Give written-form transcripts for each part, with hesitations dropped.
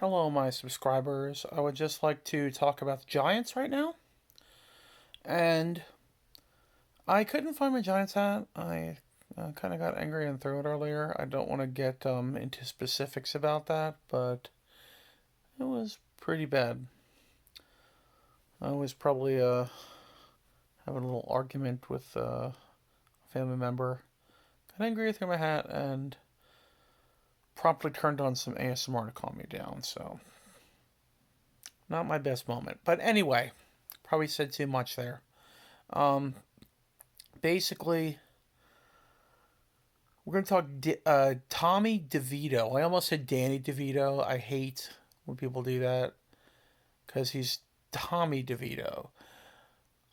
Hello, my subscribers. I would just like to talk about the Giants right now. And I couldn't find my Giants hat. I kind of got angry and threw it earlier. I don't want to get into specifics about that, but it was pretty bad. I was probably having a little argument with a family member. Got angry, threw my hat, and promptly turned on some ASMR to calm me down. So, not my best moment. But anyway, probably said too much there. Um, Basically, we're going to talk Tommy DeVito. I almost said Danny DeVito. I hate when people do that because he's Tommy DeVito.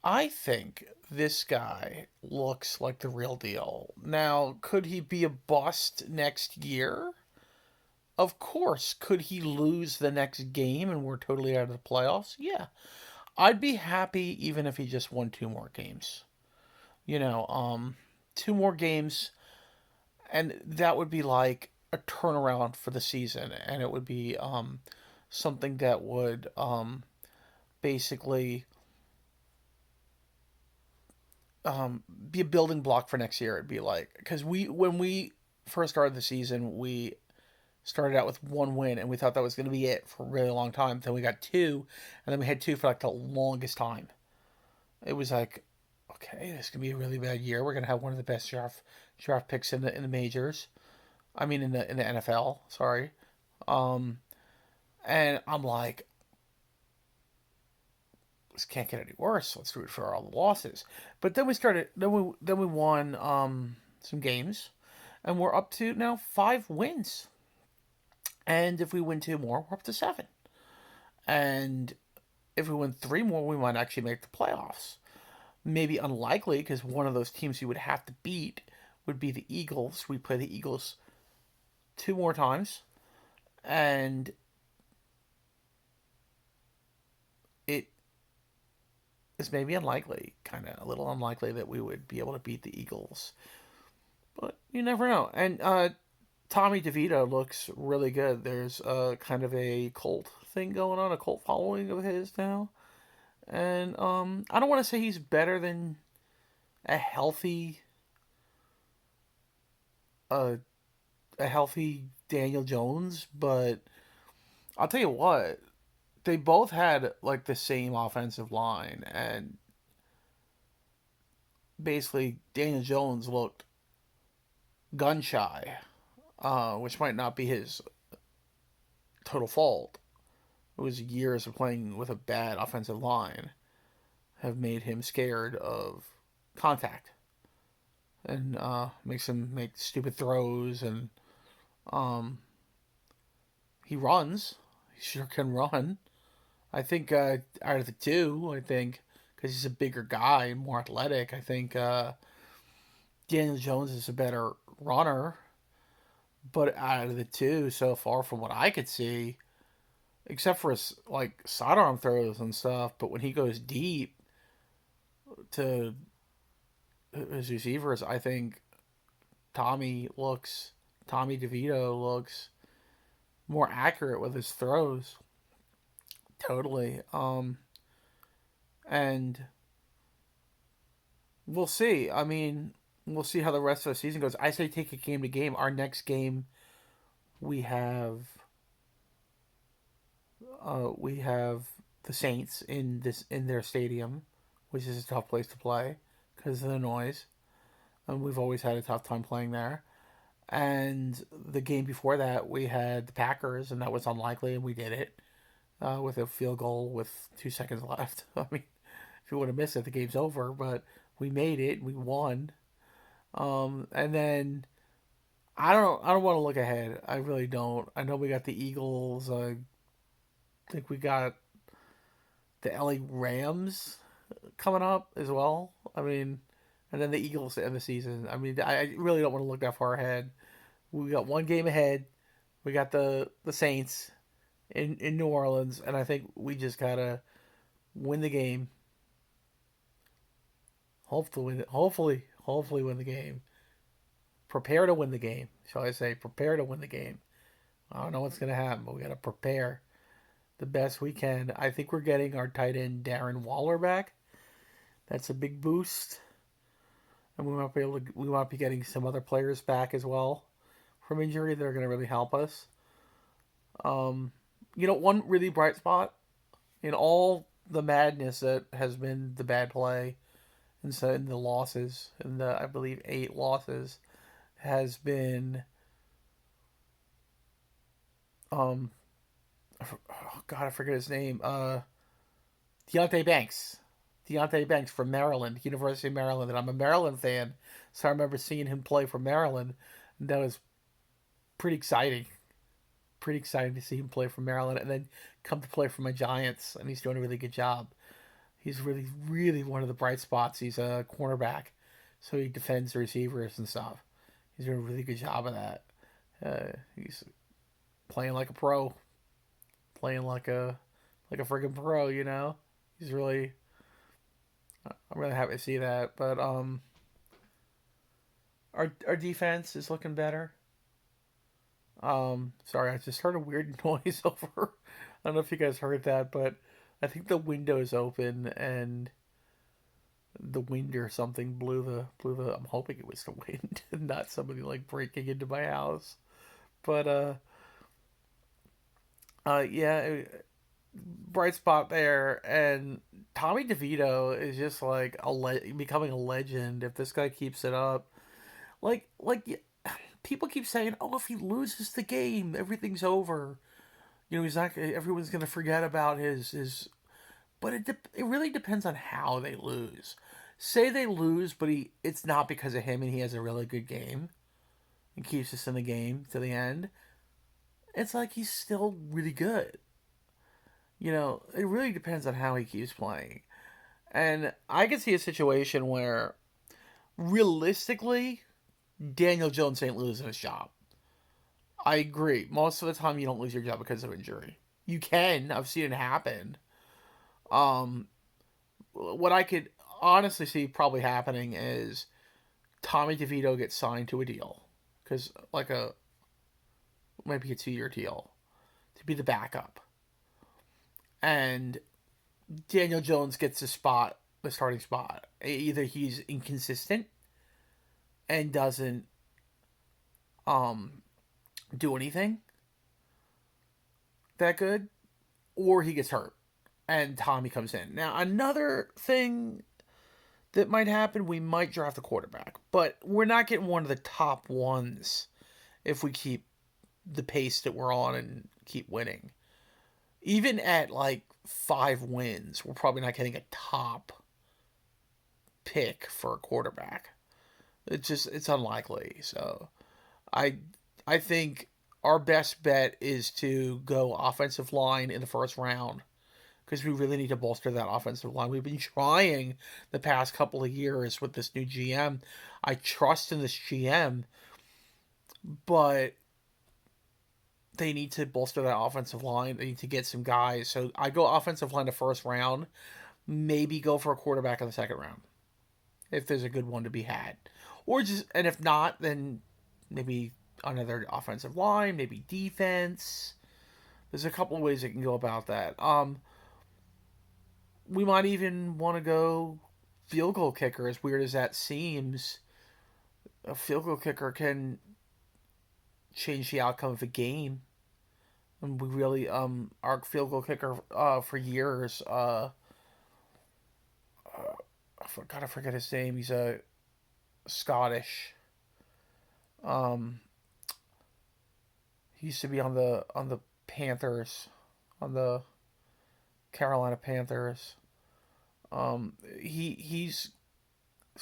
I think this guy looks like the real deal. Now, could he be a bust next year? Of course. Could he lose the next game and we're totally out of the playoffs? Yeah. I'd be happy even if he just won two more games. You know, two more games, and that would be like a turnaround for the season, and it would be something that would basically be a building block for next year. It'd be like because when we first started the season, we started out with one win, and we thought that was going to be it for a really long time. Then we got two, and then we had two for like the longest time. It was like, okay, this could be a really bad year. We're gonna have one of the best draft picks in the majors. I mean, in the NFL. Sorry. Um, and I'm like, this can't get any worse. Let's root for all the losses. But then we started. Then we won some games, and we're up to now 5 wins. And if we win two more, we're up to 7. And if we win 3 more, we might actually make the playoffs. Maybe unlikely because one of those teams you would have to beat would be the Eagles. We play the Eagles 2 more times, and it is maybe unlikely, kind of a little unlikely that we would be able to beat the Eagles. But you never know. And Tommy DeVito looks really good. There's kind of a cult thing going on, a cult following of his now. And I don't want to say he's better than a healthy uh, a healthy Daniel Jones, but I'll tell you what, they both had like the same offensive line, and basically Daniel Jones looked gun shy, which might not be his total fault. It was years of playing with a bad offensive line have made him scared of contact and makes him make stupid throws and um, he runs. He sure can run. I think out of the two, I think because he's a bigger guy and more athletic, I think Daniel Jones is a better runner. But out of the two, so far from what I could see, except for his like sidearm throws and stuff, but when he goes deep to his receivers, I think Tommy DeVito looks more accurate with his throws. Totally. And we'll see. I mean, we'll see how the rest of the season goes. I say take it game to game. Our next game, we have we have the Saints in their stadium, which is a tough place to play because of the noise, and we've always had a tough time playing there. And the game before that, we had the Packers, and that was unlikely, and we did it with a field goal with 2 seconds left. I mean, if you would have missed it, the game's over. But we made it, we won. And then I don't want to look ahead. I really don't. I know we got the Eagles. I think we got the LA Rams coming up as well. I mean, and then the Eagles to end the season. I mean, I really don't want to look that far ahead. We got one game ahead. We got the Saints in New Orleans, and I think we just gotta win the game. Hopefully win the game. Prepare to win the game, shall I say? Prepare to win the game. I don't know what's gonna happen, but we gotta prepare the best we can. I think we're getting our tight end Darren Waller back. That's a big boost, and we might be getting some other players back as well from injury that are gonna really help us. Um, one really bright spot in all the madness that has been the bad play and so in the losses, in the I believe 8 losses, has been um oh God, I forget his name. Deontay Banks. Deontay Banks from Maryland, University of Maryland. And I'm a Maryland fan, so I remember seeing him play for Maryland. And that was pretty exciting. Pretty exciting to see him play for Maryland and then come to play for my Giants. And he's doing a really good job. He's really, really one of the bright spots. He's a cornerback, so he defends the receivers and stuff. He's doing a really good job of that. He's playing like a pro, playing like a friggin' pro. He's really. I'm really happy to see that. But our defense is looking better. Sorry, I just heard a weird noise over. I don't know if you guys heard that, but I think the window is open and the wind or something blew the. I'm hoping it was the wind, and not somebody like breaking into my house. But yeah, bright spot there, and Tommy DeVito is just like becoming a legend if this guy keeps it up. Like people keep saying, "Oh, if he loses the game, everything's over." He's not. Everyone's gonna forget about his. But it really depends on how they lose. Say they lose, but it's not because of him, and he has a really good game and keeps us in the game to the end. It's like he's still really good. It really depends on how he keeps playing. And I could see a situation where, realistically, Daniel Jones ain't losing his job. I agree. Most of the time, you don't lose your job because of injury. You can. I've seen it happen. Um, what I could honestly see probably happening is Tommy DeVito gets signed to a deal, because like maybe a 2-year deal to be the backup, and Daniel Jones gets the starting spot. Either he's inconsistent and doesn't um do anything that good, or he gets hurt and Tommy comes in. Now, another thing that might happen, we might draft a quarterback, but we're not getting one of the top ones if we keep the pace that we're on and keep winning. Even at like 5 wins, we're probably not getting a top pick for a quarterback. It's unlikely. So I I think our best bet is to go offensive line in the first round, because we really need to bolster that offensive line. We've been trying the past couple of years with this new GM. I trust in this GM, but they need to bolster that offensive line. They need to get some guys. So I go offensive line the first round, maybe go for a quarterback in the second round if there's a good one to be had. And if not, then maybe another offensive line, maybe defense. There's a couple of ways that can go about that. We might even want to go field goal kicker, as weird as that seems. A field goal kicker can change the outcome of a game. And we really, our field goal kicker for years, I forget his name. He's a Scottish. Um, he used to be on the Panthers, on the Carolina Panthers. He's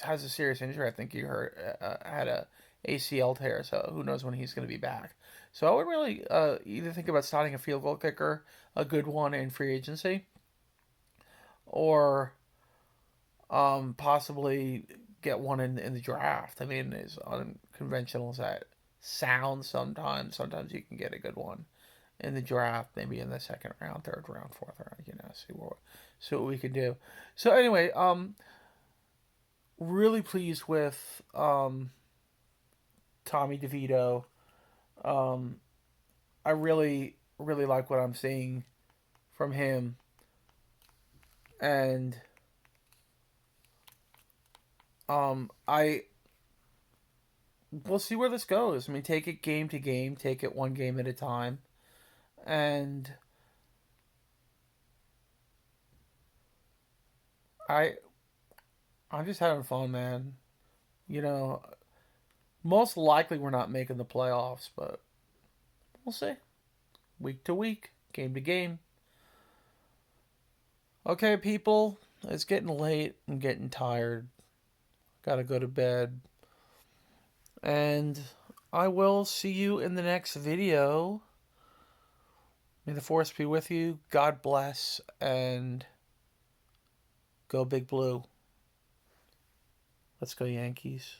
has a serious injury. I think he had a ACL tear, so who knows when he's going to be back. So I would really either think about starting a field goal kicker, a good one in free agency, or possibly get one in the draft. I mean, as unconventional as that sounds, sometimes you can get a good one in the draft, maybe in the second round, third round, fourth round. See what we can do. So anyway, really pleased with Tommy DeVito. Um, I really really like what I'm seeing from him, and I we'll see where this goes. I mean, take it game to game, take it one game at a time, and I I'm just having fun, man. You know, most likely we're not making the playoffs, but we'll see. Week to week, game to game. Okay, people, it's getting late. I'm getting tired. Gotta go to bed. And I will see you in the next video. May the force be with you. God bless. And go Big Blue. Let's go Yankees.